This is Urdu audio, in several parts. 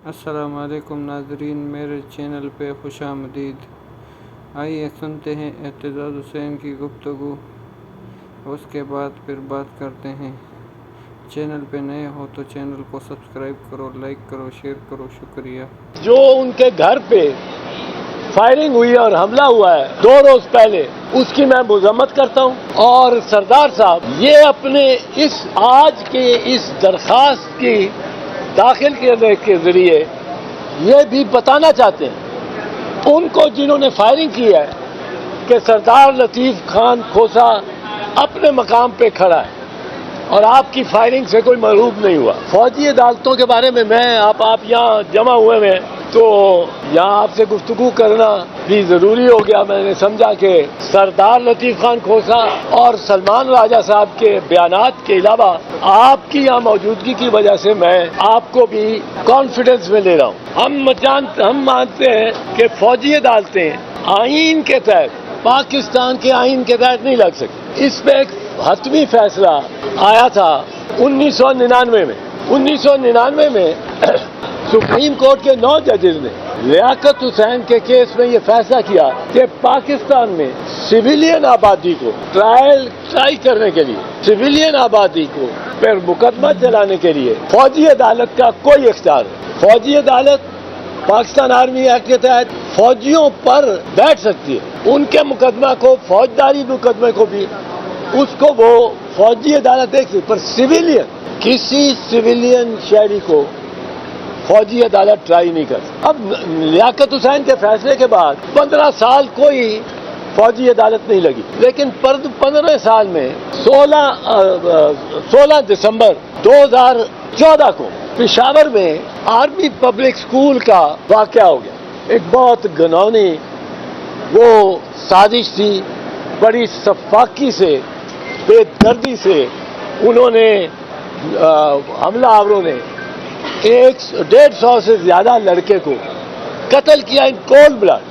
السلام علیکم ناظرین، میرے چینل پہ خوش آمدید۔ آئیے سنتے ہیں اعتزاز حسین کی گفتگو، اس کے بعد پھر بات کرتے ہیں۔ چینل پہ نئے ہو تو چینل کو سبسکرائب کرو، لائک کرو، شیئر کرو۔ شکریہ۔ جو ان کے گھر پہ فائرنگ ہوئی اور حملہ ہوا ہے 2 روز پہلے، اس کی میں مذمت کرتا ہوں۔ اور سردار صاحب یہ اپنے آج کے اس درخواست کی داخل کرنے کے ذریعے یہ بھی بتانا چاہتے ہیں ان کو جنہوں نے فائرنگ کی ہے کہ سردار لطیف خان کھوسا اپنے مقام پہ کھڑا ہے اور آپ کی فائرنگ سے کوئی مرعوب نہیں ہوا۔ فوجی عدالتوں کے بارے میں آپ یہاں جمع ہوئے ہیں تو یہاں آپ سے گفتگو کرنا بھی ضروری ہو گیا۔ میں نے سمجھا کہ سردار لطیف خان کھوسا اور سلمان راجہ صاحب کے بیانات کے علاوہ آپ کی یہاں موجودگی کی وجہ سے میں آپ کو بھی کانفیڈنس میں لے رہا ہوں۔ ہم مانتے ہیں کہ فوجی عدالتیں آئین کے تحت، پاکستان کے آئین کے تحت نہیں لگ سکتی۔ اس پہ ایک حتمی فیصلہ آیا تھا 1999 میں۔ 1999 میں سپریم کورٹ کے 9 ججز نے لیاقت حسین کے کیس میں یہ فیصلہ کیا کہ پاکستان میں سویلین آبادی کو ٹرائی کرنے کے لیے، سویلین آبادی کو پھر مقدمہ چلانے کے لیے فوجی عدالت کا کوئی اختیار نہیں۔ فوجی عدالت پاکستان آرمی ایکٹ کے تحت فوجیوں پر بیٹھ سکتی ہے، ان کے مقدمہ کو، فوجداری مقدمے کو بھی اس کو وہ فوجی عدالت دیکھ سکتی، پر سویلین، کسی سویلین شہری کو فوجی عدالت ٹرائی نہیں کر سکتی۔ اب لیاقت حسین کے فیصلے کے بعد 15 سال کوئی فوجی عدالت نہیں لگی، لیکن 15 سال میں 16 دسمبر 2014 کو پشاور میں آرمی پبلک اسکول کا واقعہ ہو گیا۔ ایک بہت گھناؤنی وہ سازش تھی، بڑی سفاکی سے، بے دردی سے انہوں نے حملہ آوروں نے 150 سے زیادہ لڑکے کو قتل کیا ان کولڈ بلڈ۔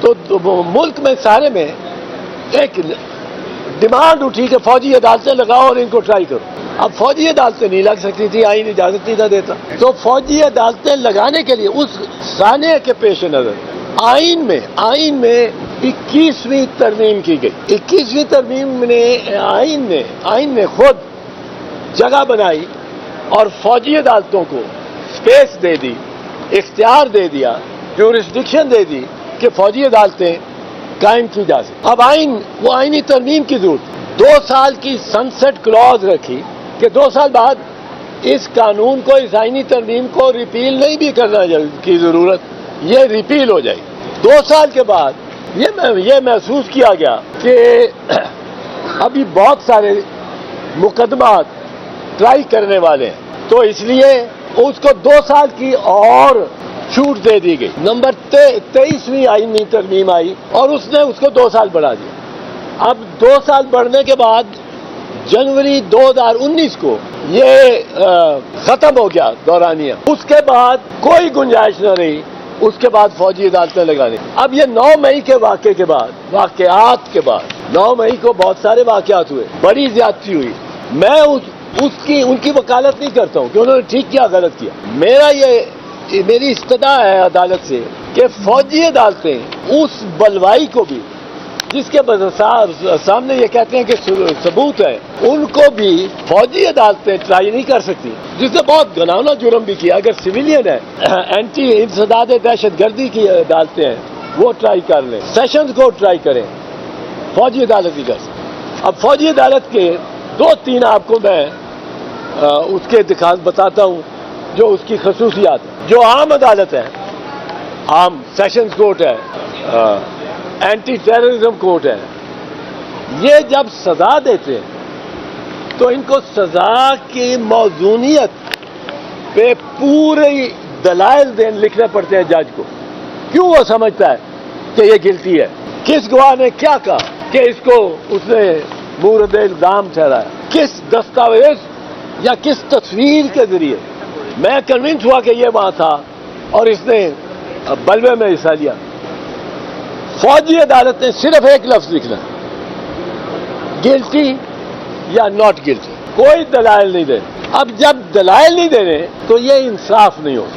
تو ملک میں سارے میں ایک ڈیمانڈ اٹھی کہ فوجی عدالتیں لگاؤ اور ان کو ٹرائی کرو۔ اب فوجی عدالتیں نہیں لگ سکتی تھی، آئین اجازت نہیں تھا دیتا، تو فوجی عدالتیں لگانے کے لیے اس سانحے کے پیش نظر آئین میں 21ویں ترمیم کی گئی۔ 21ویں ترمیم نے آئین نے خود جگہ بنائی اور فوجی عدالتوں کو سپیس دے دی، اختیار دے دیا، جورسڈکشن دے دی کہ فوجی عدالتیں قائم کی جا سکیں۔ اب وہ آئینی ترمیم کی ضرورت، 2 سال کی سنسٹ کلوز رکھی کہ 2 سال بعد اس قانون کو، اس آئینی ترمیم کو ریپیل نہیں بھی کرنا کی ضرورت، یہ ریپیل ہو جائے گی۔ 2 سال کے بعد یہ محسوس کیا گیا کہ ابھی بہت سارے مقدمات ٹرائی کرنے والے ہیں، تو اس لیے اس کو 2 سال کی اور چھوٹ دے دی گئی۔ نمبر 23ویں آئینی ترمیم آئی اور اس نے اس کو 2 سال بڑھا دیا۔ اب 2 سال بڑھنے کے بعد جنوری 2019 کو یہ ختم ہو گیا دورانیہ۔ اس کے بعد کوئی گنجائش نہ رہی اس کے بعد فوجی عدالتیں لگانے۔ اب یہ 9 مئی کے واقعات کے بعد 9 مئی کو بہت سارے واقعات ہوئے، بڑی زیادتی ہوئی۔ میں ان کی وکالت نہیں کرتا ہوں کہ انہوں نے ٹھیک کیا غلط کیا۔ میری استدعا ہے عدالت سے کہ فوجی عدالتیں اس بلوائی کو بھی، جس کے سامنے یہ کہتے ہیں کہ ثبوت ہے، ان کو بھی فوجی عدالتیں ٹرائی نہیں کر سکتی، جس نے بہت گھناؤنا جرم بھی کیا۔ اگر سویلین ہے، اینٹی انسداد دہشت گردی کی عدالتیں ہیں، وہ ٹرائی کر لیں، سیشنز کو ٹرائی کریں، فوجی عدالت نہیں کر سکتی۔ اب فوجی عدالت کے 2-3 آپ کو میں اس کے بتاتا ہوں جو اس کی خصوصیات ہیں۔ جو عام عدالت ہے، عام سیشنز کورٹ ہے، اینٹی ٹیررزم کورٹ ہے، یہ جب سزا دیتے ہیں تو ان کو سزا کی موزونیت پہ پورے دلائل لکھنے پڑتے ہیں جج کو، کیوں وہ سمجھتا ہے کہ یہ گلٹی ہے، کس گواہ نے کیا کہا کہ اس نے مورد الزام ٹھہرایا، کس دستاویز یا کس تصویر کے ذریعے میں کنونس ہوا کہ یہ وہاں تھا اور اس نے بلوے میں حصہ لیا۔ فوجی عدالت نے صرف ایک لفظ لکھنا ہے، گلٹی یا ناٹ گلٹی، کوئی دلائل نہیں دینے۔ اب جب دلائل نہیں دینے تو یہ انصاف نہیں ہوگا۔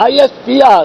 ISPR